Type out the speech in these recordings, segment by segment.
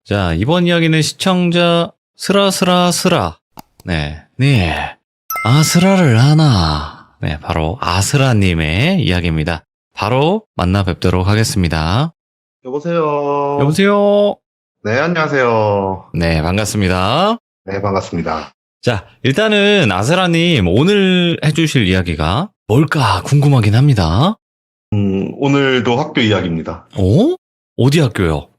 자, 이번 이야기는 시청자 스라스라스라. 네. 아스라를 하나. 네, 바로 아스라님의 이야기입니다. 바로 만나 뵙도록 하겠습니다. 여보세요. 여보세요? 네, 안녕하세요. 네, 반갑습니다. 네, 반갑습니다. 자, 일단은 아스라님 오늘 해주실 이야기가 뭘까 궁금하긴 합니다. 오늘도 학교 이야기입니다. 어디 학교요?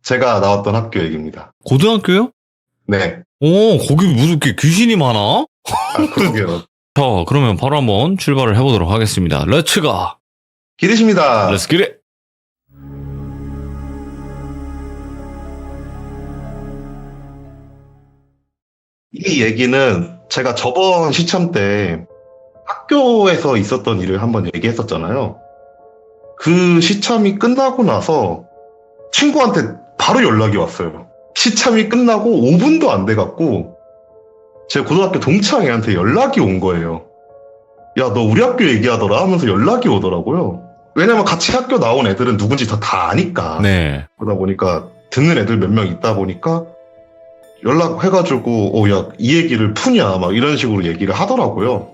제가 나왔던 학교 얘기입니다. 고등학교요? 네. 거기 무슨 이렇게 귀신이 많아? 그러게요. 자, 그러면 바로 한번 출발을 해보도록 하겠습니다. 렛츠가! 기대십니다. 렛츠 기릿! 이 얘기는 제가 저번 시참 때 학교에서 있었던 일을 한번 얘기했었잖아요. 그 시참이 끝나고 나서 친구한테 바로 연락이 왔어요. 시참이 끝나고 5분도 안 돼갖고 제 고등학교 동창애한테 연락이 온 거예요. 야, 너 우리 학교 얘기하더라 하면서 연락이 오더라고요. 왜냐면 같이 학교 나온 애들은 누군지 다 아니까. 네. 그러다 보니까 듣는 애들 몇 명 있다 보니까 연락해가지고 야, 이 얘기를 푸냐 막 이런 식으로 얘기를 하더라고요.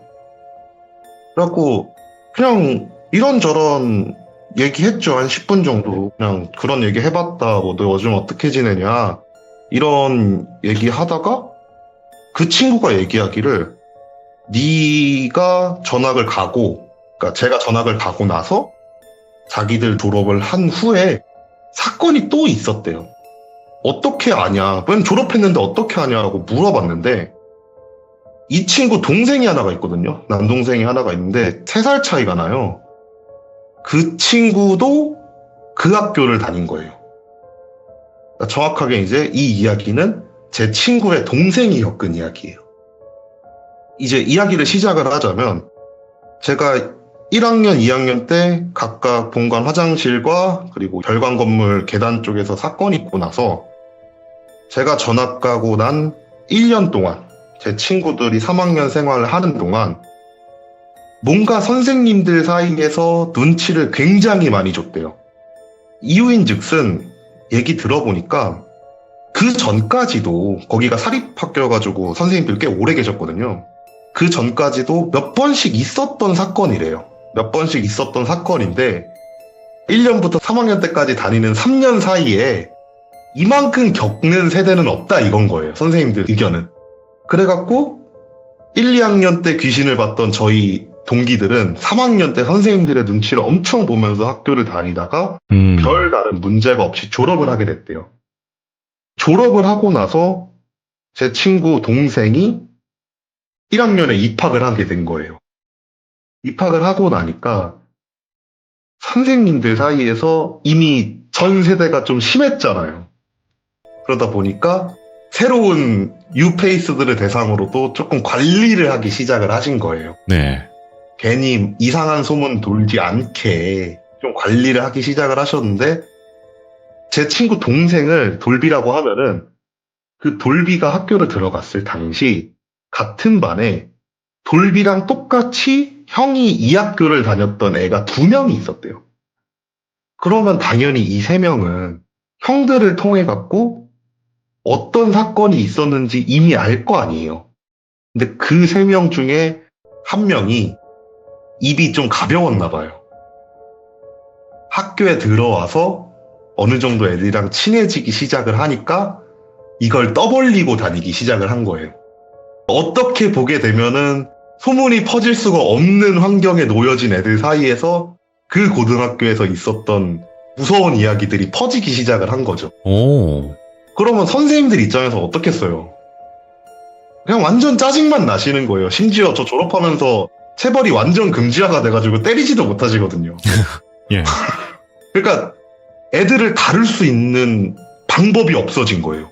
그래갖고 그냥 이런저런 얘기했죠. 한 10분 정도. 그냥 그런 얘기 해봤다. 뭐 너 요즘 어떻게 지내냐 이런 얘기 하다가 그 친구가 얘기하기를 네가 전학을 가고, 그러니까 제가 전학을 가고 나서 자기들 졸업을 한 후에 사건이 또 있었대요. 어떻게 아냐? 왜 졸업했는데 어떻게 아냐라고 물어봤는데 이 친구 동생이 하나가 있거든요. 남동생이 하나가 있는데 3살 차이가 나요. 그 친구도 그 학교를 다닌 거예요. 그러니까 정확하게 이제 이 이야기는 제 친구의 동생이 겪은 이야기예요. 이제 이야기를 시작을 하자면 제가 1학년, 2학년 때 각각 본관 화장실과 그리고 별관 건물 계단 쪽에서 사건이 있고 나서 제가 전학 가고 난 1년 동안 제 친구들이 3학년 생활을 하는 동안 뭔가 선생님들 사이에서 눈치를 굉장히 많이 줬대요. 이유인즉슨 얘기 들어보니까 그 전까지도 거기가 사립학교여가지고 선생님들 꽤 오래 계셨거든요. 그 전까지도 몇 번씩 있었던 사건이래요. 몇 번씩 있었던 사건인데 1년부터 3학년 때까지 다니는 3년 사이에 이만큼 겪는 세대는 없다 이건 거예요. 선생님들 의견은. 그래갖고 1, 2학년 때 귀신을 봤던 저희 동기들은 3학년 때 선생님들의 눈치를 엄청 보면서 학교를 다니다가 별다른 문제가 없이 졸업을 하게 됐대요. 졸업을 하고 나서 제 친구 동생이 1학년에 입학을 하게 된 거예요. 입학을 하고 나니까 선생님들 사이에서 이미 전 세대가 좀 심했잖아요. 그러다 보니까 새로운 뉴페이스들을 대상으로도 조금 관리를 하기 시작을 하신 거예요. 네. 괜히 이상한 소문 돌지 않게 좀 관리를 하기 시작을 하셨는데 제 친구 동생을 돌비라고 하면은 그 돌비가 학교를 들어갔을 당시 같은 반에 돌비랑 똑같이 형이 이 학교를 다녔던 애가 2명이 있었대요. 그러면 당연히 이 3명은 형들을 통해 갖고 어떤 사건이 있었는지 이미 알 거 아니에요. 근데 그 3명 중에 한 명이 입이 좀 가벼웠나 봐요. 학교에 들어와서 어느 정도 애들이랑 친해지기 시작을 하니까 이걸 떠벌리고 다니기 시작을 한 거예요. 어떻게 보게 되면은 소문이 퍼질 수가 없는 환경에 놓여진 애들 사이에서 그 고등학교에서 있었던 무서운 이야기들이 퍼지기 시작을 한 거죠. 그러면 선생님들 입장에서 어떻겠어요? 그냥 완전 짜증만 나시는 거예요. 심지어 저 졸업하면서 체벌이 완전 금지화가 돼가지고 때리지도 못하시거든요. 예. 그러니까 애들을 다룰 수 있는 방법이 없어진 거예요.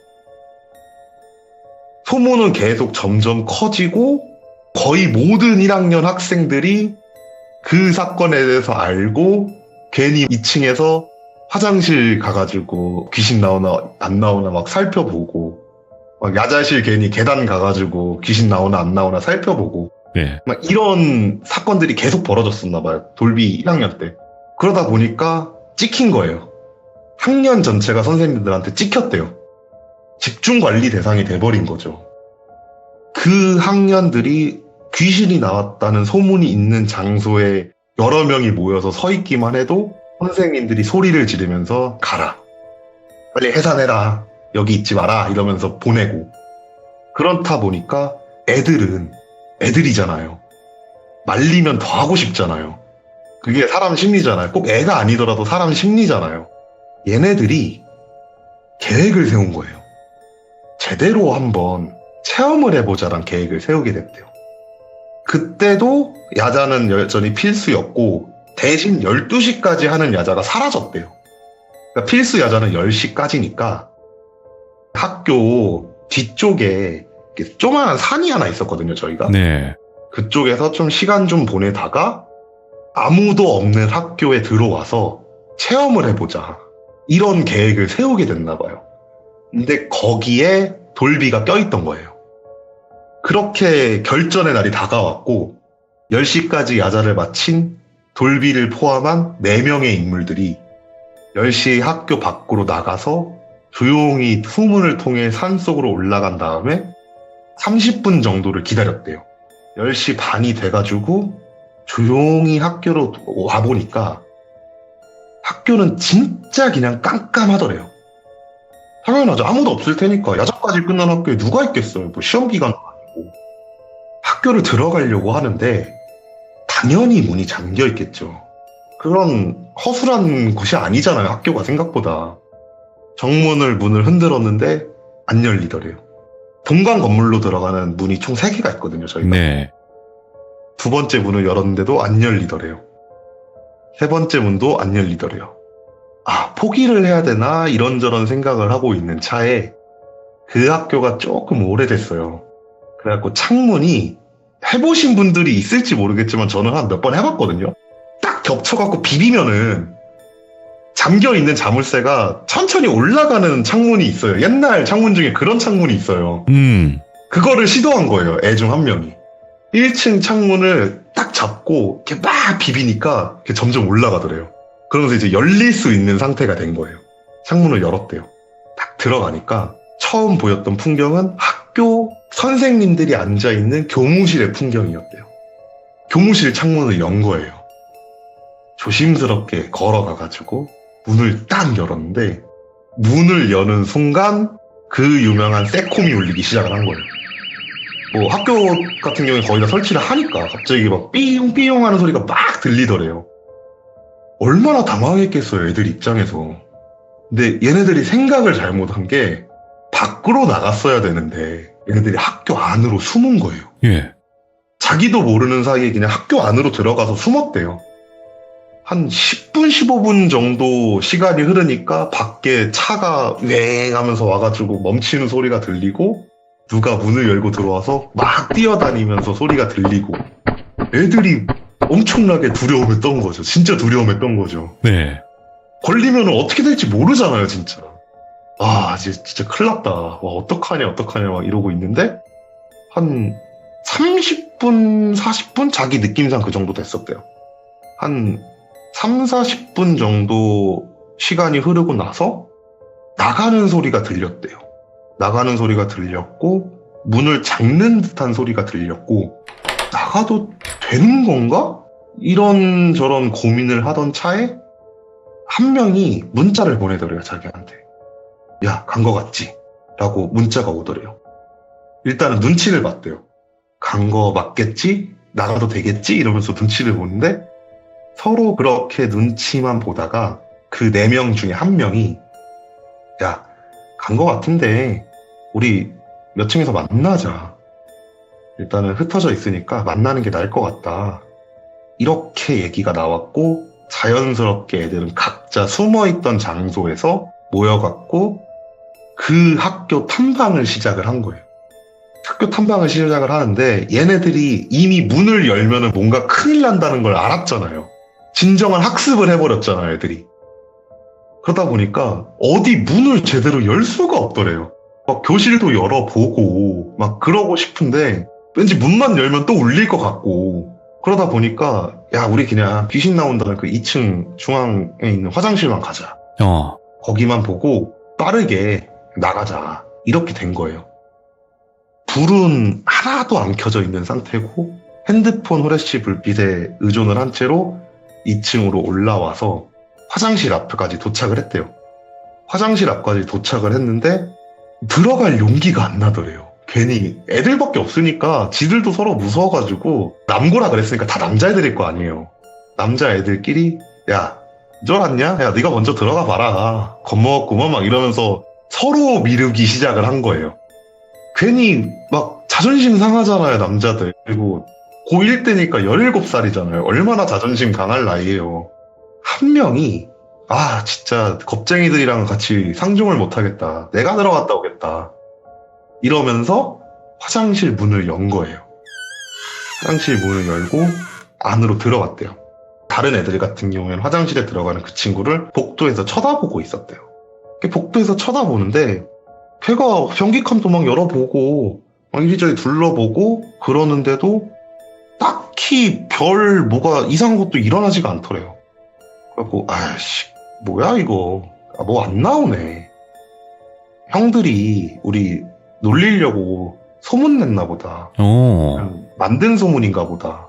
소문은 계속 점점 커지고 거의 모든 1학년 학생들이 그 사건에 대해서 알고 괜히 2층에서 화장실 가가지고 귀신 나오나 안 나오나 막 살펴보고 막 야자실 괜히 계단 가가지고 귀신 나오나 안 나오나 살펴보고 예. 막 이런 사건들이 계속 벌어졌었나 봐요. 돌비 1학년 때. 그러다 보니까 찍힌 거예요. 학년 전체가 선생님들한테 찍혔대요. 집중 관리 대상이 돼버린 거죠. 그 학년들이 귀신이 나왔다는 소문이 있는 장소에 여러 명이 모여서 서 있기만 해도 선생님들이 소리를 지르면서 가라. 빨리 해산해라. 여기 있지 마라. 이러면서 보내고. 그렇다 보니까 애들은 애들이잖아요. 말리면 더 하고 싶잖아요. 그게 사람 심리잖아요. 꼭 애가 아니더라도 사람 심리잖아요. 얘네들이 계획을 세운 거예요. 제대로 한번 체험을 해보자란 계획을 세우게 됐대요. 그때도 야자는 여전히 필수였고 대신 12시까지 하는 야자가 사라졌대요. 그러니까 필수 야자는 10시까지니까 학교 뒤쪽에 조그마한 산이 하나 있었거든요, 저희가. 네. 그쪽에서 좀 시간 좀 보내다가 아무도 없는 학교에 들어와서 체험을 해보자. 이런 계획을 세우게 됐나 봐요. 근데 거기에 돌비가 껴있던 거예요. 그렇게 결전의 날이 다가왔고 10시까지 야자를 마친 돌비를 포함한 4명의 인물들이 10시 학교 밖으로 나가서 조용히 후문을 통해 산속으로 올라간 다음에 30분 정도를 기다렸대요. 10시 반이 돼가지고 조용히 학교로 와보니까 학교는 진짜 그냥 깜깜하더래요. 당연하죠. 아무도 없을 테니까. 야자까지 끝난 학교에 누가 있겠어요. 뭐 시험 기간도 아니고. 학교를 들어가려고 하는데 당연히 문이 잠겨 있겠죠. 그런 허술한 곳이 아니잖아요. 학교가 생각보다. 문을 흔들었는데 안 열리더래요. 본관 건물로 들어가는 문이 총 3개가 있거든요. 저희가. 네. 두 번째 문을 열었는데도 안 열리더래요. 세 번째 문도 안 열리더래요. 아, 포기를 해야 되나 이런저런 생각을 하고 있는 차에 그 학교가 조금 오래됐어요. 그래갖고 창문이 해보신 분들이 있을지 모르겠지만 저는 한 몇 번 해봤거든요. 딱 겹쳐갖고 비비면은 잠겨있는 자물쇠가 천천히 올라가는 창문이 있어요. 옛날 창문 중에 그런 창문이 있어요. 그거를 시도한 거예요. 애 중 한 명이. 1층 창문을 딱 잡고 이렇게 막 비비니까 이렇게 점점 올라가더래요. 그러면서 이제 열릴 수 있는 상태가 된 거예요. 창문을 열었대요. 딱 들어가니까 처음 보였던 풍경은 학교 선생님들이 앉아있는 교무실의 풍경이었대요. 교무실 창문을 연 거예요. 조심스럽게 걸어가가지고 문을 딱 열었는데 문을 여는 순간 그 유명한 새콤이 울리기 시작을 한 거예요. 뭐 학교 같은 경우에 거의 다 설치를 하니까 갑자기 막 삐용삐용 하는 소리가 막 들리더래요. 얼마나 당황했겠어요, 애들 입장에서. 근데 얘네들이 생각을 잘못한 게 밖으로 나갔어야 되는데 얘네들이 학교 안으로 숨은 거예요. 예. 자기도 모르는 사이에 그냥 학교 안으로 들어가서 숨었대요. 한 10분, 15분 정도 시간이 흐르니까 밖에 차가 웽 하면서 와가지고 멈추는 소리가 들리고 누가 문을 열고 들어와서 막 뛰어다니면서 소리가 들리고 애들이 엄청나게 두려움했던 거죠. 진짜 두려움했던 거죠. 네. 걸리면 어떻게 될지 모르잖아요, 진짜. 아, 진짜 큰일 났다. 와, 어떡하냐, 막 이러고 있는데 한 30분, 40분? 자기 느낌상 그 정도 됐었대요. 한 3, 40분 정도 시간이 흐르고 나서 나가는 소리가 들렸대요. 나가는 소리가 들렸고 문을 잡는 듯한 소리가 들렸고 나가도 되는 건가? 이런저런 고민을 하던 차에 한 명이 문자를 보내더래요, 자기한테. 야, 간 거 같지? 라고 문자가 오더래요. 일단은 눈치를 봤대요. 간 거 맞겠지? 나가도 되겠지? 이러면서 눈치를 보는데 서로 그렇게 눈치만 보다가 그 4명 중에 한 명이 야, 간 거 같은데 우리 몇 층에서 만나자. 일단은 흩어져 있으니까 만나는 게 나을 것 같다. 이렇게 얘기가 나왔고 자연스럽게 애들은 각자 숨어있던 장소에서 모여갖고 그 학교 탐방을 시작을 한 거예요. 학교 탐방을 시작을 하는데 얘네들이 이미 문을 열면은 뭔가 큰일 난다는 걸 알았잖아요. 진정한 학습을 해버렸잖아요, 애들이. 그러다 보니까 어디 문을 제대로 열 수가 없더래요. 막 교실도 열어보고 막 그러고 싶은데 왠지 문만 열면 또 울릴 것 같고 그러다 보니까 야, 우리 그냥 귀신 나온다는 그 2층 중앙에 있는 화장실만 가자. 거기만 보고 빠르게 나가자. 이렇게 된 거예요. 불은 하나도 안 켜져 있는 상태고 핸드폰 후레쉬 불빛에 의존을 한 채로 2층으로 올라와서 화장실 앞까지 도착을 했대요. 화장실 앞까지 도착을 했는데 들어갈 용기가 안 나더래요. 괜히 애들밖에 없으니까 지들도 서로 무서워가지고 남고라 그랬으니까 다 남자애들일 거 아니에요. 남자애들끼리 야, 줄 알았냐? 야, 네가 먼저 들어가 봐라. 겁먹었구만 막 이러면서 서로 미루기 시작을 한 거예요. 괜히 막 자존심 상하잖아요, 남자들. 그리고 고1 때니까 17살이잖아요. 얼마나 자존심 강할 나이에요. 한 명이 아, 진짜 겁쟁이들이랑 같이 상종을 못하겠다. 내가 들어갔다 오겠다. 이러면서 화장실 문을 연 거예요. 화장실 문을 열고 안으로 들어갔대요. 다른 애들 같은 경우에는 화장실에 들어가는 그 친구를 복도에서 쳐다보고 있었대요. 복도에서 쳐다보는데 걔가 변기칸도 막 열어보고 막 이리저리 둘러보고 그러는데도 딱히 별 뭐가 이상한 것도 일어나지가 않더래요. 그래갖고 아이씨 뭐야 이거 뭐 안 나오네. 형들이 우리 놀리려고 소문 냈나 보다. 그냥 만든 소문인가 보다.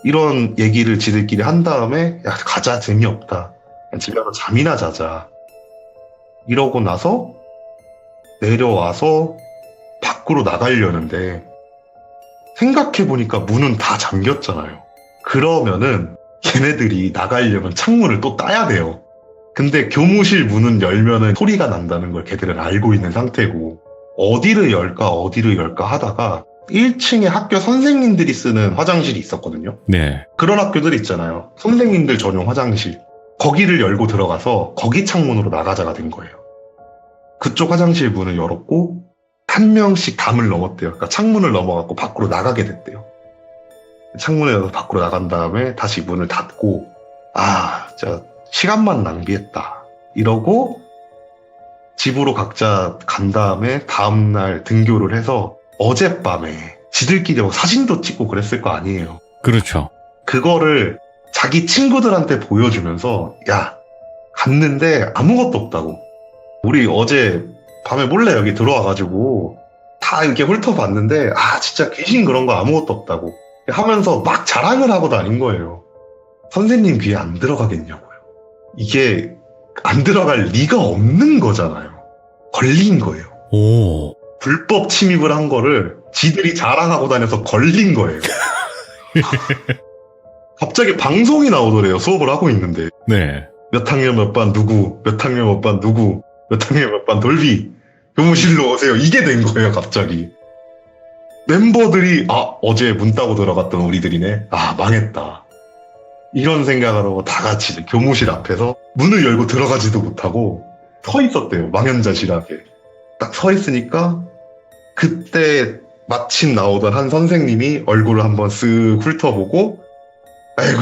이런 얘기를 지들끼리 한 다음에 야 가자 재미없다. 그냥 집에 가서 잠이나 자자. 이러고 나서 내려와서 밖으로 나가려는데 생각해보니까 문은 다 잠겼잖아요. 그러면은 걔네들이 나가려면 창문을 또 따야 돼요. 근데 교무실 문은 열면은 소리가 난다는 걸 걔들은 알고 있는 상태고 어디를 열까 하다가 1층에 학교 선생님들이 쓰는 화장실이 있었거든요. 네. 그런 학교들 있잖아요. 선생님들 전용 화장실. 거기를 열고 들어가서 거기 창문으로 나가자가 된 거예요. 그쪽 화장실 문을 열었고 한 명씩 담을 넘었대요. 그러니까 창문을 넘어갖고 밖으로 나가게 됐대요. 창문에 열어서 밖으로 나간 다음에 다시 문을 닫고 아, 진짜 시간만 낭비했다. 이러고 집으로 각자 간 다음에 다음날 등교를 해서 어젯밤에 지들끼리 막 사진도 찍고 그랬을 거 아니에요. 그렇죠. 그거를 자기 친구들한테 보여주면서 야, 갔는데 아무것도 없다고. 우리 어제 밤에 몰래 여기 들어와가지고 다 이렇게 훑어봤는데 아 진짜 귀신 그런 거 아무것도 없다고 하면서 막 자랑을 하고 다닌 거예요. 선생님 귀에 안 들어가겠냐고요. 이게 안 들어갈 리가 없는 거잖아요. 걸린 거예요. 오. 불법 침입을 한 거를 지들이 자랑하고 다녀서 걸린 거예요. 갑자기 방송이 나오더래요. 수업을 하고 있는데. 네. 몇 학년 몇 반 누구, 몇 학년 몇 반 누구, 몇 학년 몇 반 돌비, 교무실로 오세요. 이게 된 거예요, 갑자기. 멤버들이, 아, 어제 문 따고 들어갔던 우리들이네. 아, 망했다. 이런 생각을 하고 다 같이 교무실 앞에서 문을 열고 들어가지도 못하고 서 있었대요. 망연자실하게. 딱 서 있으니까 그때 마침 나오던 한 선생님이 얼굴을 한번 쓱 훑어보고 아이고,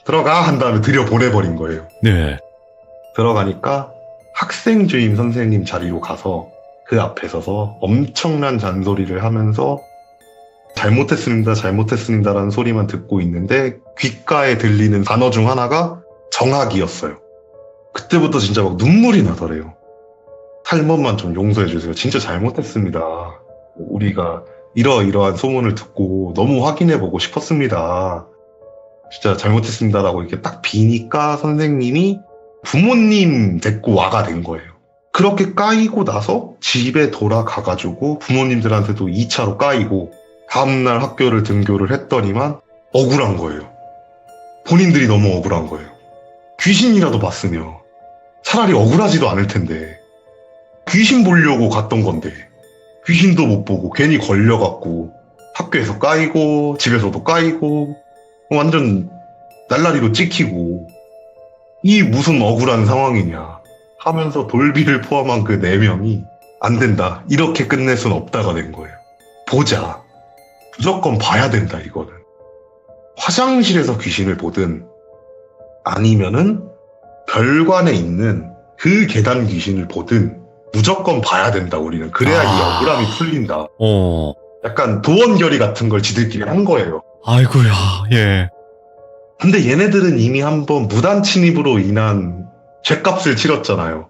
들어가! 한 다음에 들여보내버린 거예요. 네. 들어가니까 학생 주임 선생님 자리로 가서 그 앞에 서서 엄청난 잔소리를 하면서 잘못했습니다라는 소리만 듣고 있는데 귓가에 들리는 단어 중 하나가 정학이었어요. 그때부터 진짜 막 눈물이 나더래요. 한 번만 좀 용서해 주세요. 진짜 잘못했습니다. 우리가 이러이러한 소문을 듣고 너무 확인해 보고 싶었습니다. 진짜 잘못했습니다라고 이렇게 딱 비니까 선생님이 부모님 데리고 와가 된 거예요. 그렇게 까이고 나서 집에 돌아가가지고 부모님들한테도 2차로 까이고 다음날 학교를 등교를 했더니만 억울한 거예요. 본인들이 너무 억울한 거예요. 귀신이라도 봤으면 차라리 억울하지도 않을 텐데 귀신 보려고 갔던 건데 귀신도 못 보고 괜히 걸려갖고 학교에서 까이고 집에서도 까이고 완전 날라리로 찍히고 이 무슨 억울한 상황이냐 하면서 돌비를 포함한 그 4명이 안 된다. 이렇게 끝낼 순 없다가 된 거예요. 보자. 무조건 봐야 된다, 이거는. 화장실에서 귀신을 보든 아니면은 별관에 있는 그 계단 귀신을 보든 무조건 봐야 된다, 우리는. 그래야 이 억울함이 풀린다. 약간 도원결의 같은 걸 지들끼리 한 거예요. 아이고야, 예. 근데 얘네들은 이미 한번 무단 침입으로 인한 죗값을 치렀잖아요.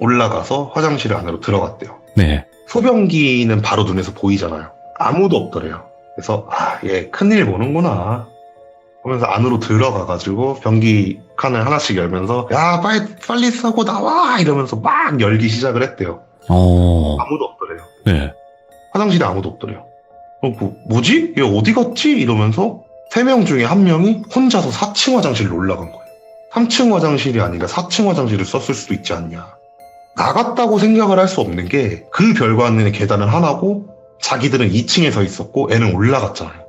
올라가서 화장실 안으로 들어갔대요. 네. 소변기는 바로 눈에서 보이잖아요. 아무도 없더래요. 그래서 얘 큰일 보는구나 하면서 안으로 들어가가지고 변기 칸을 하나씩 열면서 야 빨리 싸고 나와 이러면서 막 열기 시작을 했대요. 아무도 없더래요. 네. 화장실에 아무도 없더래요. 뭐지? 얘 어디 갔지? 이러면서 3명 중에 1명이 혼자서 4층 화장실로 올라간 거예요. 3층 화장실이 아니라 4층 화장실을 썼을 수도 있지 않냐. 나갔다고 생각을 할 수 없는 게 그 별관의 계단은 하나고 자기들은 2층에 서 있었고 애는 올라갔잖아요.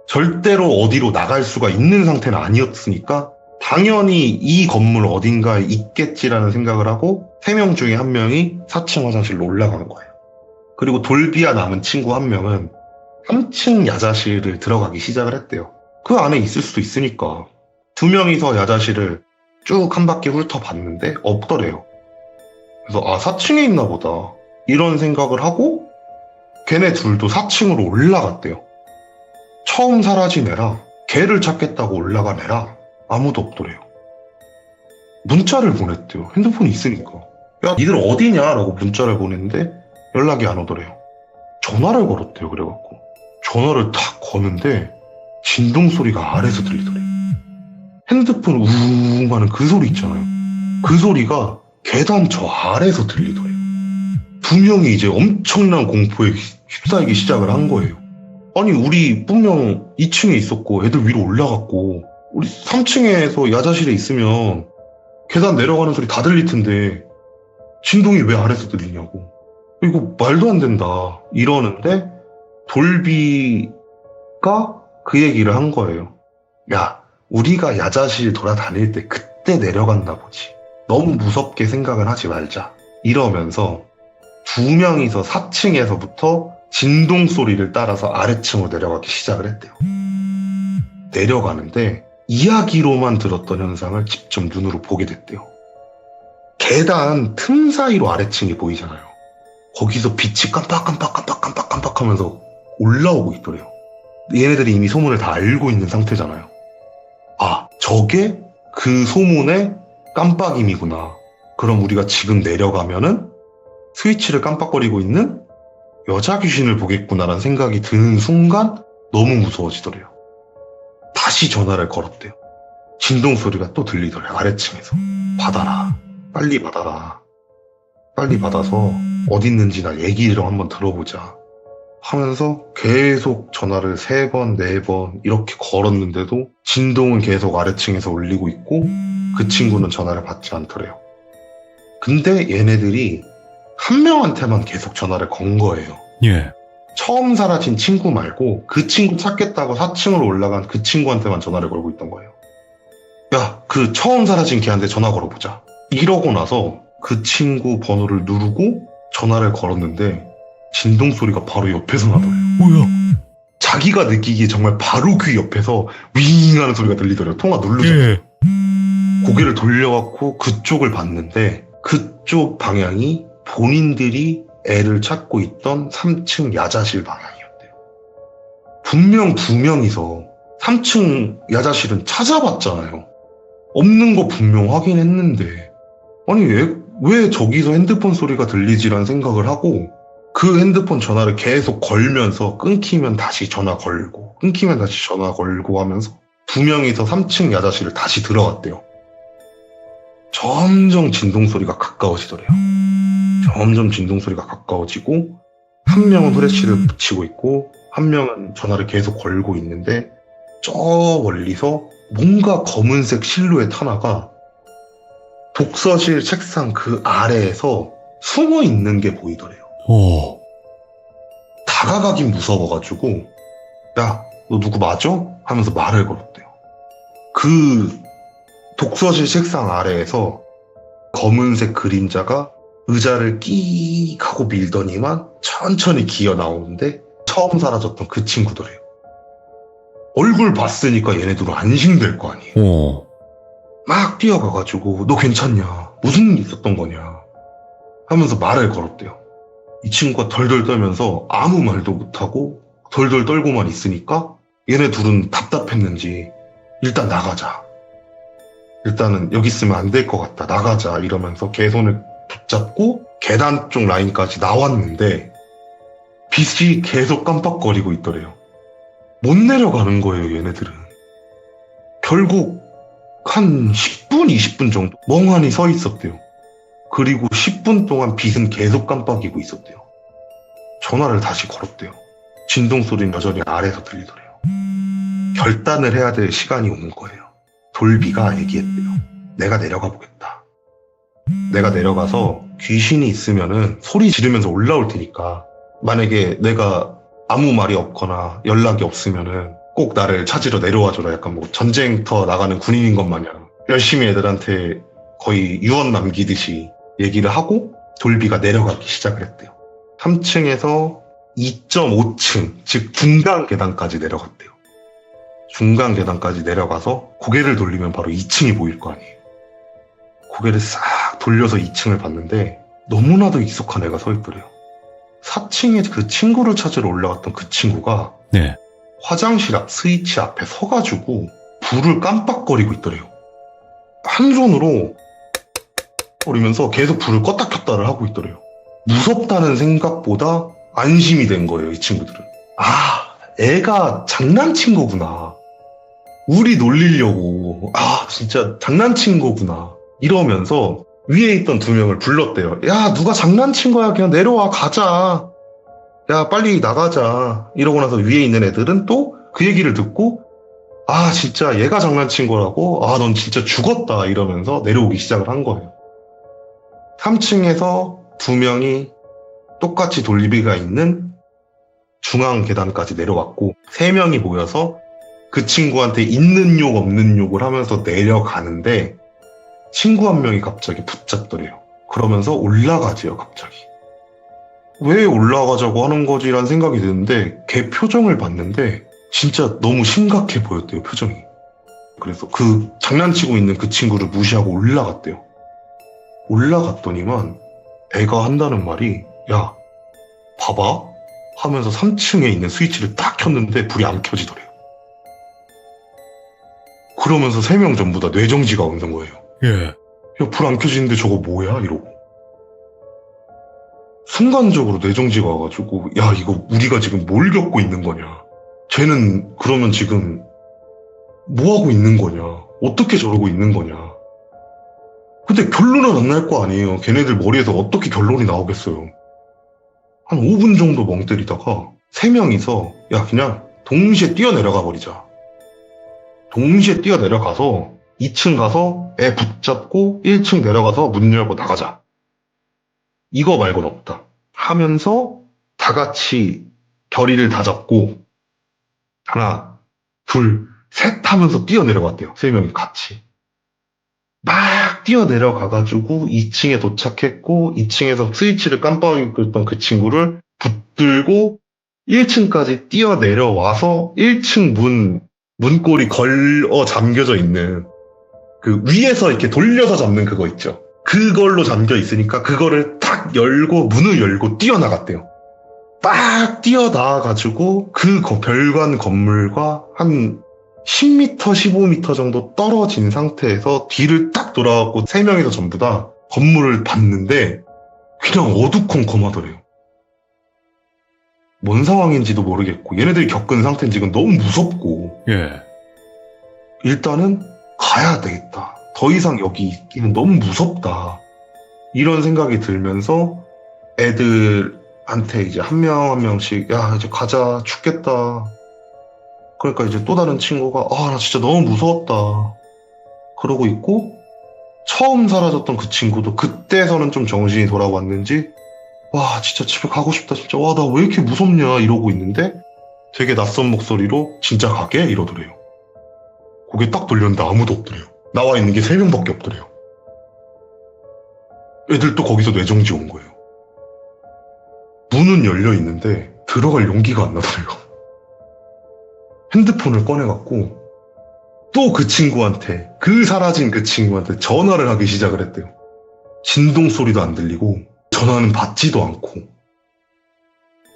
절대로 어디로 나갈 수가 있는 상태는 아니었으니까 당연히 이 건물 어딘가에 있겠지라는 생각을 하고 3명 중에 1명이 4층 화장실로 올라간 거예요. 그리고 돌비와 남은 친구 1명은 3층 야자실을 들어가기 시작을 했대요. 그 안에 있을 수도 있으니까 2명이서 야자실을 쭉 한 바퀴 훑어봤는데 없더래요. 그래서 4층에 있나 보다 이런 생각을 하고 걔네 둘도 4층으로 올라갔대요. 처음 사라진 애랑 걔를 찾겠다고 올라간 애랑 아무도 없더래요. 문자를 보냈대요. 핸드폰이 있으니까. 야 니들 어디냐? 라고 문자를 보냈는데 연락이 안 오더래요. 전화를 걸었대요. 그래갖고 전화를 탁 거는데 진동 소리가 아래에서 들리더래요. 핸드폰 우웅 하는 그 소리 있잖아요. 그 소리가 계단 저 아래에서 들리더래요. 2명이 이제 엄청난 공포에 휩싸이기 시작을 한 거예요. 아니 우리 분명 2층에 있었고 애들 위로 올라갔고 우리 3층에서 야자실에 있으면 계단 내려가는 소리 다 들릴 텐데 진동이 왜 아래에서 들리냐고. 이거 말도 안 된다 이러는데 돌비가 그 얘기를 한 거예요. 야 우리가 야자실 돌아다닐 때 그때 내려갔나 보지. 너무 무섭게 생각을 하지 말자. 이러면서 2명이서 4층에서부터 진동 소리를 따라서 아래층으로 내려가기 시작을 했대요. 내려가는데 이야기로만 들었던 현상을 직접 눈으로 보게 됐대요. 계단 틈 사이로 아래층이 보이잖아요. 거기서 빛이 깜빡깜빡 하면서 올라오고 있더래요. 얘네들이 이미 소문을 다 알고 있는 상태잖아요. 저게 그 소문의 깜빡임이구나. 그럼 우리가 지금 내려가면은 스위치를 깜빡거리고 있는 여자 귀신을 보겠구나라는 생각이 드는 순간 너무 무서워지더래요. 다시 전화를 걸었대요. 진동 소리가 또 들리더래요. 아래층에서. 받아라. 빨리 받아라. 빨리 받아서 어디 있는지 나 얘기를 한번 들어보자. 하면서 계속 전화를 3번, 4번 이렇게 걸었는데도 진동은 계속 아래층에서 울리고 있고 그 친구는 전화를 받지 않더래요. 근데 얘네들이 1명한테만 계속 전화를 건 거예요. 예. 처음 사라진 친구 말고 그 친구 찾겠다고 4층으로 올라간 그 친구한테만 전화를 걸고 있던 거예요. 야, 그 처음 사라진 걔한테 전화 걸어보자. 이러고 나서 그 친구 번호를 누르고 전화를 걸었는데 진동 소리가 바로 옆에서 나더래요. 뭐야? 자기가 느끼기에 정말 바로 귀 옆에서 윙 하는 소리가 들리더래요. 통화 누르죠. 예. 고개를 돌려갖고 그쪽을 봤는데 그쪽 방향이 본인들이 애를 찾고 있던 3층 야자실 방향이었대요. 분명 2명이서 3층 야자실은 찾아봤잖아요. 없는 거 분명 확인했는데 아니 왜 저기서 핸드폰 소리가 들리지라는 생각을 하고 그 핸드폰 전화를 계속 걸면서 끊기면 다시 전화 걸고 끊기면 다시 전화 걸고 하면서 2명이서 3층 야자실을 다시 들어갔대요. 점점 진동 소리가 가까워지더래요. 점점 진동 소리가 가까워지고 1명은 후레쉬를 붙이고 있고 1명은 전화를 계속 걸고 있는데 저 멀리서 뭔가 검은색 실루엣 하나가 독서실 책상 그 아래에서 숨어 있는 게 보이더래요. 다가가긴 무서워가지고 야, 너 누구 맞아? 하면서 말을 걸었대요. 그 독서실 책상 아래에서 검은색 그림자가 의자를 끼익 하고 밀더니만 천천히 기어 나오는데 처음 사라졌던 그 친구더래요. 얼굴 봤으니까 얘네들은 안심될 거 아니에요. 막 뛰어가가지고 너 괜찮냐? 무슨 일 있었던 거냐? 하면서 말을 걸었대요. 이 친구가 덜덜 떨면서 아무 말도 못하고 덜덜 떨고만 있으니까 얘네 둘은 답답했는지 일단 나가자. 일단은 여기 있으면 안 될 것 같다. 나가자. 이러면서 개손을 붙잡고 계단 쪽 라인까지 나왔는데 빛이 계속 깜빡거리고 있더래요. 못 내려가는 거예요, 얘네들은. 결국 한 10분, 20분 정도 멍하니 서 있었대요. 그리고 10분 동안 빛은 계속 깜빡이고 있었대요. 전화를 다시 걸었대요. 진동 소리는 여전히 아래에서 들리더래요. 결단을 해야 될 시간이 온 거예요. 돌비가 얘기했대요. 내가 내려가 보겠다. 내가 내려가서 귀신이 있으면은 소리 지르면서 올라올 테니까 만약에 내가 아무 말이 없거나 연락이 없으면은 꼭 나를 찾으러 내려와줘라. 약간 뭐 전쟁터 나가는 군인인 것 마냥 열심히 애들한테 거의 유언 남기듯이 얘기를 하고 돌비가 내려가기 시작을 했대요. 3층에서 2.5층, 즉 중간 계단까지 내려갔대요. 중간 계단까지 내려가서 고개를 돌리면 바로 2층이 보일 거 아니에요. 고개를 싹 돌려서 2층을 봤는데 너무나도 익숙한 애가 서 있더래요. 4층에 그 친구를 찾으러 올라갔던 그 친구가 네. 화장실 앞 스위치 앞에 서가지고 불을 깜빡거리고 있더래요. 한 손으로 거리면서 계속 불을 껐다 켰다를 하고 있더래요. 무섭다는 생각보다 안심이 된 거예요, 이 친구들은. 아, 애가 장난친 거구나. 우리 놀리려고. 아, 진짜 장난친 거구나. 이러면서 위에 있던 2명을 불렀대요. 야, 누가 장난친 거야. 그냥 내려와, 가자. 야, 빨리 나가자. 이러고 나서 위에 있는 애들은 또 그 얘기를 듣고 아, 진짜 얘가 장난친 거라고? 아, 넌 진짜 죽었다. 이러면서 내려오기 시작을 한 거예요. 3층에서 2명이 똑같이 돌비가 있는 중앙 계단까지 내려왔고 3명이 모여서 그 친구한테 있는 욕 없는 욕을 하면서 내려가는데 친구 한 명이 갑자기 붙잡더래요. 그러면서 올라가지요, 갑자기. 왜 올라가자고 하는 거지? 라는 생각이 드는데 걔 표정을 봤는데 진짜 너무 심각해 보였대요, 표정이. 그래서 그 장난치고 있는 그 친구를 무시하고 올라갔대요. 올라갔더니만 애가 한다는 말이 야, 봐봐 하면서 3층에 있는 스위치를 딱 켰는데 불이 안 켜지더래요. 그러면서 3명 전부 다 뇌정지가 오는 거예요. 예. 야, 불 안 켜지는데 저거 뭐야? 이러고. 순간적으로 뇌정지가 와가지고 야, 이거 우리가 지금 뭘 겪고 있는 거냐. 쟤는 그러면 지금 뭐하고 있는 거냐. 어떻게 저러고 있는 거냐. 근데 결론은 안 날 거 아니에요. 걔네들 머리에서 어떻게 결론이 나오겠어요. 한 5분 정도 멍 때리다가 3명이서 야, 그냥 동시에 뛰어내려가 버리자. 동시에 뛰어내려가서 2층 가서 애 붙잡고 1층 내려가서 문 열고 나가자. 이거 말고는 없다. 하면서 다 같이 결의를 다 잡고 하나, 둘, 셋 하면서 뛰어내려갔대요. 3명이 같이. 막 뛰어내려가가지고 2층에 도착했고 2층에서 스위치를 깜빡이고 있던 그 친구를 붙들고 1층까지 뛰어내려와서 1층 문골이 걸어 잠겨져 있는 그 위에서 이렇게 돌려서 잡는 그거 있죠. 그걸로 잠겨 있으니까 그거를 탁 열고 문을 열고 뛰어나갔대요. 딱 뛰어나와가지고 그 별관 건물과 한 10m, 15m 정도 떨어진 상태에서 뒤를 딱 돌아가고 3명이서 전부 다 건물을 봤는데 그냥 어두컴컴하더래요. 뭔 상황인지도 모르겠고 얘네들이 겪은 상태는 지금 너무 무섭고 예. 일단은 가야 되겠다. 더 이상 여기 있기는 너무 무섭다. 이런 생각이 들면서 애들한테 이제 한 명 한 명씩 야, 이제 가자. 춥겠다. 그러니까 이제 또 다른 친구가 아, 나 진짜 너무 무서웠다. 그러고 있고 처음 사라졌던 그 친구도 그때서는 좀 정신이 돌아왔는지 와, 진짜 집에 가고 싶다. 진짜 와, 나 왜 이렇게 무섭냐 이러고 있는데 되게 낯선 목소리로 진짜 가게? 이러더래요. 고개 딱 돌렸는데 아무도 없더래요. 나와 있는 게 3명밖에 없더래요. 애들 또 거기서 뇌정지 온 거예요. 문은 열려 있는데 들어갈 용기가 안 나더래요. 핸드폰을 꺼내갖고 또 그 친구한테, 사라진 그 친구한테 전화를 하기 시작을 했대요. 진동 소리도 안 들리고 전화는 받지도 않고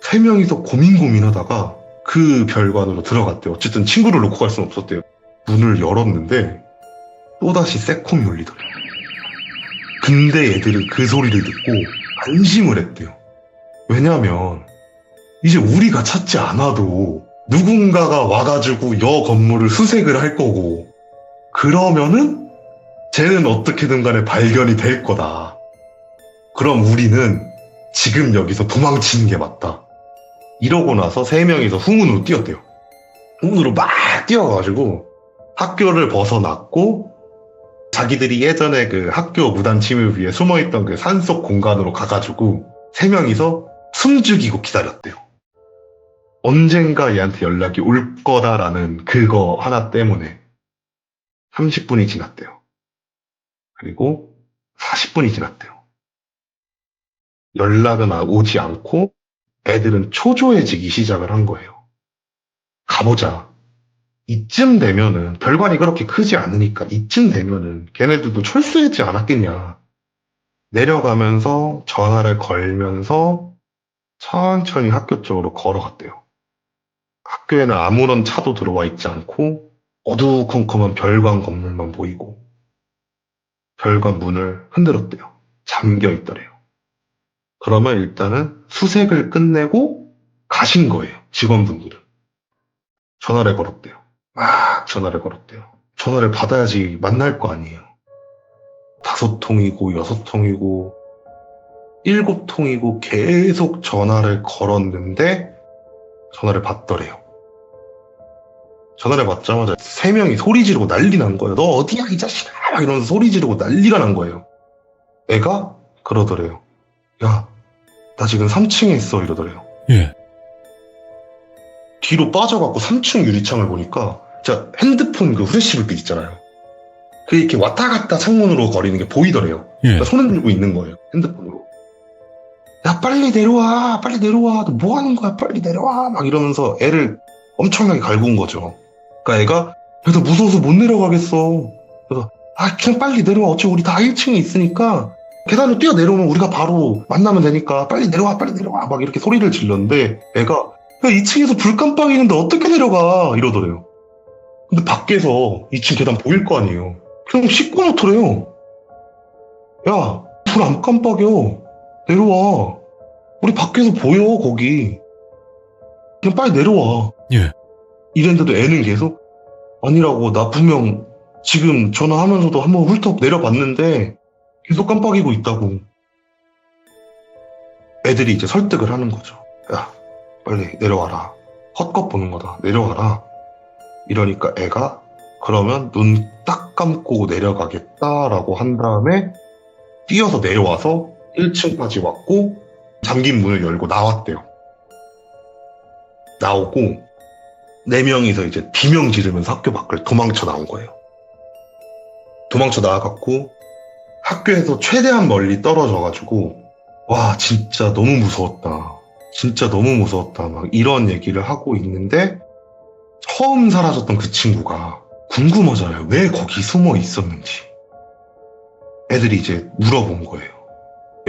3명이서 고민하다가 그 별관으로 들어갔대요. 어쨌든 친구를 놓고 갈 수는 없었대요. 문을 열었는데 또다시 새콤이 울리더래요. 근데 애들은 그 소리를 듣고 안심을 했대요. 왜냐면 이제 우리가 찾지 않아도 누군가가 와가지고 여 건물을 수색을 할 거고, 그러면은 쟤는 어떻게든 간에 발견이 될 거다. 그럼 우리는 지금 여기서 도망치는 게 맞다. 이러고 나서 3명이서 후문으로 뛰었대요. 후문으로 막 뛰어가가지고 학교를 벗어났고, 자기들이 예전에 그 학교 무단 침입을 위해 숨어있던 그 산속 공간으로 가가지고 3명이서 숨죽이고 기다렸대요. 언젠가 얘한테 연락이 올 거다라는 그거 하나 때문에 30분이 지났대요. 그리고 40분이 지났대요. 연락은 오지 않고 애들은 초조해지기 시작을 한 거예요. 가보자. 이쯤 되면은 별관이 그렇게 크지 않으니까 이쯤 되면은 걔네들도 철수하지 않았겠냐. 내려가면서 전화를 걸면서 천천히 학교 쪽으로 걸어갔대요. 학교에는 아무런 차도 들어와 있지 않고 어두컴컴한 별관 건물만 보이고, 별관 문을 흔들었대요. 잠겨 있더래요. 그러면 일단은 수색을 끝내고 가신 거예요. 직원분들은. 전화를 걸었대요. 막 전화를 걸었대요. 전화를 받아야지 만날 거 아니에요. 5통이고 6통이고 7통이고 계속 전화를 걸었는데 전화를 받더래요. 전화를 받자마자 3명이 소리 지르고 난리 난 거예요. 너 어디야 이 자식아, 막 이러면서 소리 지르고 난리가 난 거예요. 애가 그러더래요. 야, 나 지금 3층에 있어, 이러더래요. 예. 뒤로 빠져갖고 3층 유리창을 보니까 진짜 핸드폰 그 후레쉬불빛 있잖아요. 그게 이렇게 왔다 갔다 창문으로 거리는 게 보이더래요. 예. 그러니까 손을 들고 있는 거예요, 핸드폰으로. 야, 빨리 내려와, 빨리 내려와, 너 뭐 하는 거야, 빨리 내려와, 막 이러면서 애를 엄청나게 갈군 거죠. 그러니까 애가, 그래서 무서워서 못 내려가겠어. 그래서, 아, 그냥 빨리 내려와. 어차피 우리 다 1층에 있으니까 계단으로 뛰어내려오면 우리가 바로 만나면 되니까 빨리 내려와, 빨리 내려와. 막 이렇게 소리를 질렀는데 애가, 야, 2층에서 불 깜빡이는데 어떻게 내려가? 이러더래요. 근데 밖에서 2층 계단 보일 거 아니에요. 그냥 씻고 놓더래요. 야, 불 안 깜빡여. 내려와. 우리 밖에서 보여, 거기. 그냥 빨리 내려와. 예. 이랬는데도 애는 계속, 아니라고, 나 분명 지금 전화하면서도 한번 훌떡 내려봤는데 계속 깜빡이고 있다고. 애들이 이제 설득을 하는 거죠. 야, 빨리 내려와라. 헛것 보는 거다. 내려와라. 이러니까 애가 그러면 눈 딱 감고 내려가겠다라고 한 다음에 뛰어서 내려와서 1층까지 왔고 잠긴 문을 열고 나왔대요. 나오고 4명이서 이제 비명 지르면서 학교 밖을 도망쳐 나온 거예요. 도망쳐 나와갖고 학교에서 최대한 멀리 떨어져가지고, 와, 진짜 너무 무서웠다. 진짜 너무 무서웠다. 막 이런 얘기를 하고 있는데 처음 사라졌던 그 친구가 궁금하잖아요. 왜 거기 숨어 있었는지. 애들이 이제 물어본 거예요.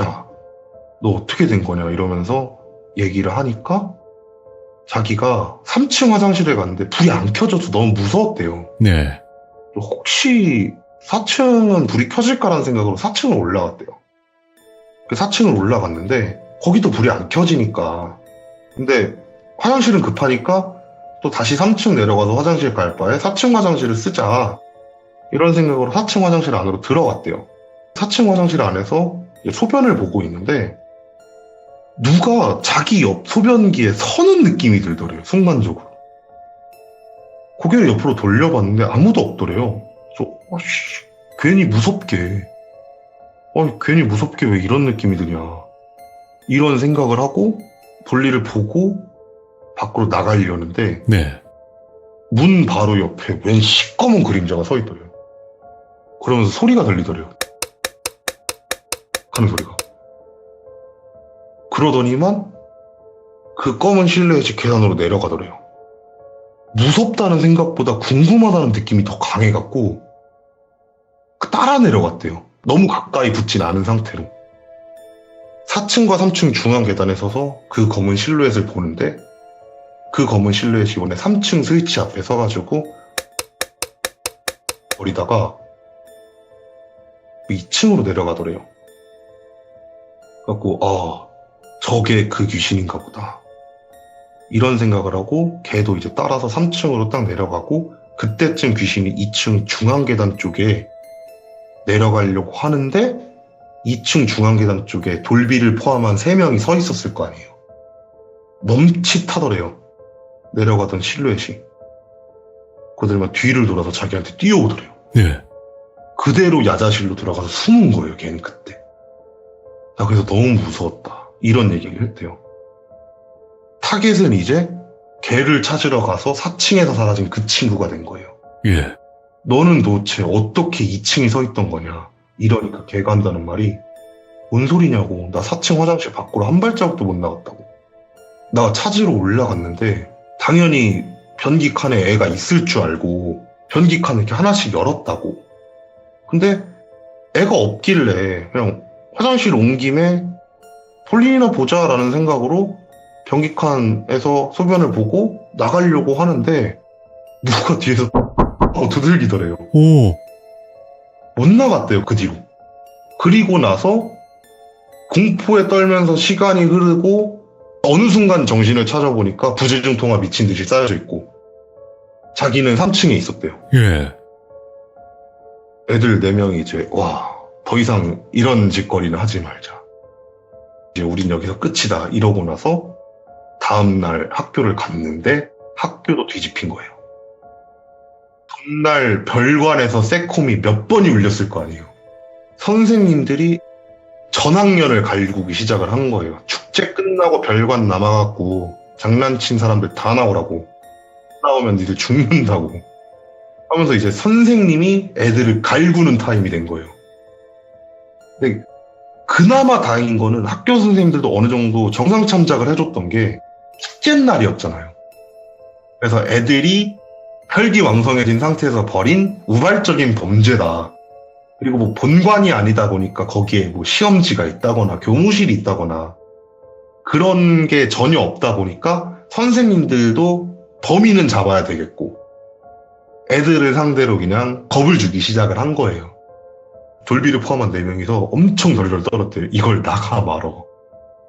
야, 너 어떻게 된 거냐 이러면서 얘기를 하니까 자기가 3층 화장실에 갔는데 불이 안 켜져서 너무 무서웠대요. 네. 혹시 4층은 불이 켜질까라는 생각으로 4층을 올라갔대요. 4층을 올라갔는데 거기도 불이 안 켜지니까. 근데 화장실은 급하니까 또 다시 3층 내려가서 화장실 갈 바에 4층 화장실을 쓰자. 이런 생각으로 4층 화장실 안으로 들어갔대요. 4층 화장실 안에서 소변을 보고 있는데 누가 자기 옆 소변기에 서는 느낌이 들더래요. 순간적으로. 고개를 옆으로 돌려봤는데 아무도 없더래요. 그래서 괜히 무섭게. 괜히 무섭게 왜 이런 느낌이 드냐. 이런 생각을 하고 볼일을 보고 밖으로 나가려는데 네. 문 바로 옆에 웬 시꺼먼 그림자가 서 있더래요. 그러면서 소리가 들리더래요. 하는 소리가. 그러더니만 그 검은 실루엣이 계단으로 내려가더래요. 무섭다는 생각보다 궁금하다는 느낌이 더 강해갖고 따라 내려갔대요. 너무 가까이 붙진 않은 상태로. 4층과 3층 중앙 계단에 서서 그 검은 실루엣을 보는데 그 검은 실루엣이 원래 3층 스위치 앞에 서가지고 거리다가 2층으로 내려가더래요. 그래갖고 저게 그 귀신인가 보다. 이런 생각을 하고 걔도 이제 따라서 3층으로 딱 내려가고 그때쯤 귀신이 2층 중앙계단 쪽에 내려가려고 하는데 2층 중앙계단 쪽에 돌비를 포함한 3명이 서 있었을 거 아니에요. 멈칫하더래요. 내려가던 실루엣이. 그들만 뒤를 돌아서 자기한테 뛰어오더래요. 예. 그대로 야자실로 들어가서 숨은 거예요. 걔는 그때. 나 그래서 너무 무서웠다. 이런 얘기를 했대요. 타겟은 이제 걔를 찾으러 가서 4층에서 사라진 그 친구가 된 거예요. 예. 너는 도대체 어떻게 2층에 서 있던 거냐. 이러니까 걔가 한다는 말이 뭔 소리냐고. 나 4층 화장실 밖으로 한 발자국도 못 나갔다고. 나 찾으러 올라갔는데 당연히 변기칸에 애가 있을 줄 알고 변기칸을 이렇게 하나씩 열었다고. 근데 애가 없길래 그냥 화장실 온 김에 볼일이나 보자라는 생각으로 변기칸에서 소변을 보고 나가려고 하는데 누가 뒤에서 두들기더래요. 오. 못 나갔대요, 그 뒤로. 그리고 나서 공포에 떨면서 시간이 흐르고 어느 순간 정신을 찾아보니까 부재중통화 미친 듯이 쌓여져 있고 자기는 3층에 있었대요. 예. 애들 4명이 이제 더 이상 이런 짓거리는 하지 말자. 이제 우린 여기서 끝이다 이러고 나서 다음날 학교를 갔는데 학교도 뒤집힌 거예요. 전날 별관에서 새콤이 몇 번이 울렸을 거 아니에요. 선생님들이 전학년을 갈구기 시작을 한 거예요. 축제 끝나고 별관 남아갖고 장난친 사람들 다 나오라고. 나오면 니들 죽는다고 하면서 이제 선생님이 애들을 갈구는 타임이 된 거예요. 근데 그나마 다행인 거는 학교 선생님들도 어느 정도 정상 참작을 해줬던 게 축제 날이었잖아요. 그래서 애들이 혈기왕성해진 상태에서 벌인 우발적인 범죄다. 그리고 뭐 본관이 아니다 보니까 거기에 뭐 시험지가 있다거나 교무실이 있다거나 그런 게 전혀 없다 보니까 선생님들도 범인은 잡아야 되겠고 애들을 상대로 그냥 겁을 주기 시작을 한 거예요. 돌비를 포함한 4명이서 엄청 덜덜 떨었대요. 이걸 나가 말어.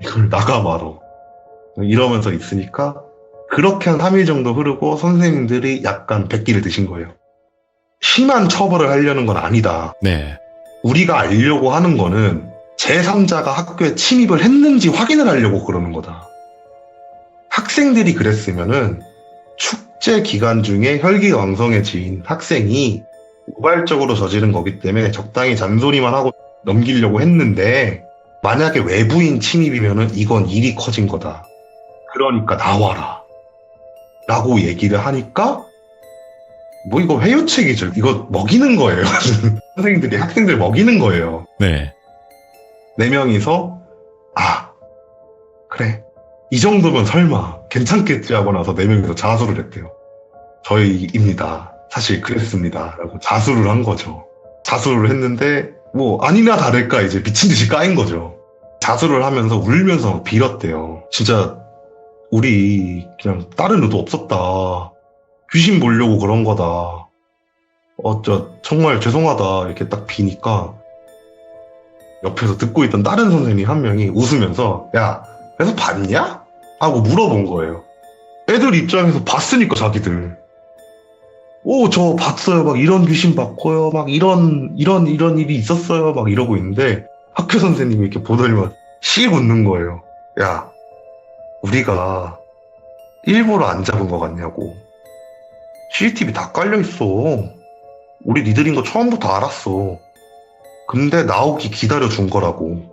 이걸 나가 말어. 이러면서 있으니까 그렇게 한 3일 정도 흐르고 선생님들이 약간 백기를 드신 거예요. 심한 처벌을 하려는 건 아니다. 네. 우리가 알려고 하는 거는 제3자가 학교에 침입을 했는지 확인을 하려고 그러는 거다. 학생들이 그랬으면은 축제 기간 중에 혈기왕성해진 학생이 우발적으로 저지른 거기 때문에 적당히 잔소리만 하고 넘기려고 했는데 만약에 외부인 침입이면은 이건 일이 커진 거다. 그러니까 나와라. 라고 얘기를 하니까 뭐 이거 회유책이죠. 이거 먹이는 거예요. 선생님들이 학생들 먹이는 거예요. 네. 4명이서 그래. 이 정도면 설마 괜찮겠지 하고 나서 4명이서 자수를 했대요. 저희입니다. 사실 그랬습니다. 라고 자수를 한 거죠. 자수를 했는데 뭐 아니나 다를까 이제 미친 듯이 까인 거죠. 자수를 하면서 울면서 빌었대요. 진짜 우리 그냥 다른 의도 없었다. 귀신 보려고 그런 거다. 정말 죄송하다. 이렇게 딱 비니까 옆에서 듣고 있던 다른 선생님 한 명이 웃으면서 야, 그래서 봤냐? 하고 물어본 거예요. 애들 입장에서 봤으니까 자기들. 저 봤어요. 막 이런 귀신 봤고요. 막 이런 일이 있었어요. 막 이러고 있는데 학교 선생님이 이렇게 보더니만 씩 웃는 거예요. 야, 우리가 일부러 안 잡은 거 같냐고. CCTV 다 깔려있어. 우리 니들인 거 처음부터 알았어. 근데 나오기 기다려준 거라고.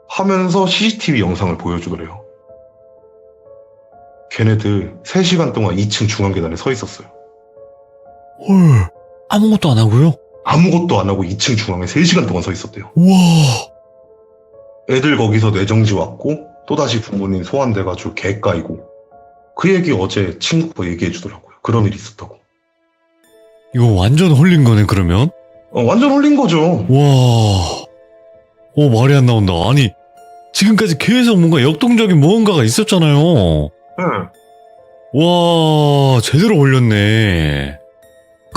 하면서 CCTV 영상을 보여주더래요. 걔네들 3시간 동안 2층 중앙계단에 서 있었어요. 헐, 아무것도 안 하고요? 아무것도 안 하고 2층 중앙에 3시간 동안 서 있었대요. 우와. 애들 거기서 뇌정지 왔고 또다시 부모님 소환돼가지고 개 까이고. 그 얘기 어제 친구가 얘기해 주더라고요. 그런 일이 있었다고. 이거 완전 홀린 거네, 그러면? 완전 홀린 거죠. 와. 말이 안 나온다. 아니, 지금까지 계속 뭔가 역동적인 무언가가 있었잖아요. 네. 와, 제대로 홀렸네.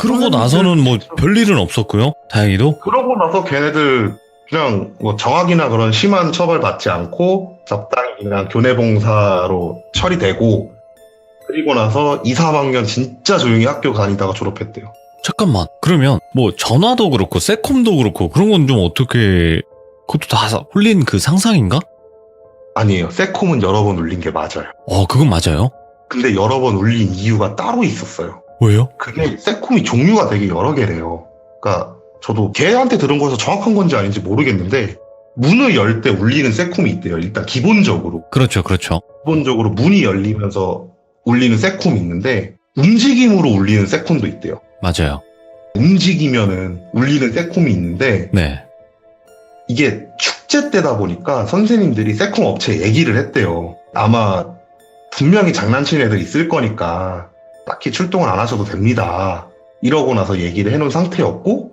그러고 나서는 뭐 별일은 없었고요. 다행히도. 그러고 나서 걔네들 그냥 뭐 정학이나 그런 심한 처벌 받지 않고 적당히 그냥 교내봉사로 처리되고, 그리고 나서 2, 3학년 진짜 조용히 학교 다니다가 졸업했대요. 잠깐만. 그러면 뭐 전화도 그렇고 세콤도 그렇고 그런 건 좀 어떻게 그것도 다 홀린 그 상상인가? 아니에요. 세콤은 여러 번 울린 게 맞아요. 그건 맞아요. 근데 여러 번 울린 이유가 따로 있었어요. 왜요? 그게 세콤이 종류가 되게 여러 개래요. 그러니까 저도 걔한테 들은 거에서 정확한 건지 아닌지 모르겠는데, 문을 열 때 울리는 세콤이 있대요. 일단 기본적으로. 그렇죠, 그렇죠. 기본적으로 문이 열리면서 울리는 세콤이 있는데, 움직임으로 울리는 세콤도 있대요. 맞아요. 움직이면은 울리는 세콤이 있는데, 네. 이게 축제 때다 보니까 선생님들이 세콤 업체에 얘기를 했대요. 아마 분명히 장난치는 애들 있을 거니까 딱히 출동을 안 하셔도 됩니다. 이러고 나서 얘기를 해놓은 상태였고,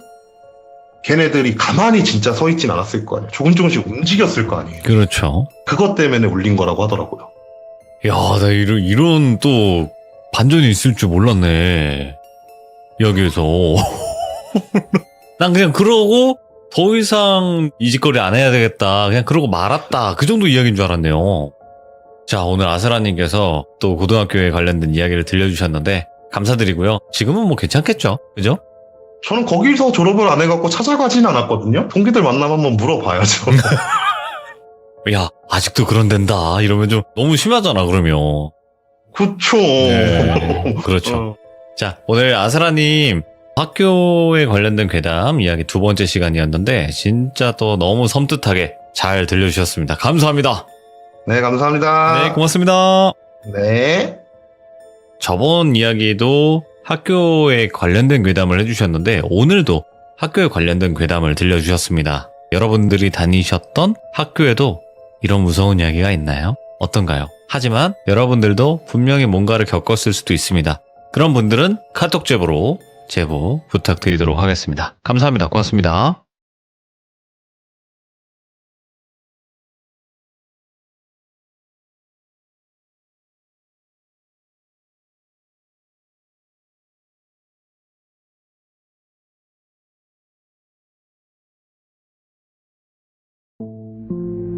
걔네들이 가만히 진짜 서 있진 않았을 거 아니에요. 조금씩 움직였을 거 아니에요. 그렇죠. 그것 때문에 울린 거라고 하더라고요. 야, 나 이런 또 반전이 있을 줄 몰랐네. 여기에서. 난 그냥 그러고 더 이상 이 짓거리 안 해야 되겠다. 그냥 그러고 말았다. 그 정도 이야기인 줄 알았네요. 자, 오늘 아스라님께서 또 고등학교에 관련된 이야기를 들려주셨는데 감사드리고요. 지금은 뭐 괜찮겠죠? 그죠? 저는 거기서 졸업을 안 해갖고 찾아가진 않았거든요. 동기들 만나면 한번 물어봐야죠. 야, 아직도 그런 된다. 이러면 좀 너무 심하잖아, 그러면. 그쵸. 네, 그렇죠. 자, 오늘 아스라님 학교에 관련된 괴담 이야기 두 번째 시간이었는데 진짜 또 너무 섬뜩하게 잘 들려주셨습니다. 감사합니다. 네, 감사합니다. 네, 고맙습니다. 네. 저번 이야기도 학교에 관련된 괴담을 해주셨는데 오늘도 학교에 관련된 괴담을 들려주셨습니다. 여러분들이 다니셨던 학교에도 이런 무서운 이야기가 있나요? 어떤가요? 하지만 여러분들도 분명히 뭔가를 겪었을 수도 있습니다. 그런 분들은 카톡 제보로 제보 부탁드리도록 하겠습니다. 감사합니다. 고맙습니다.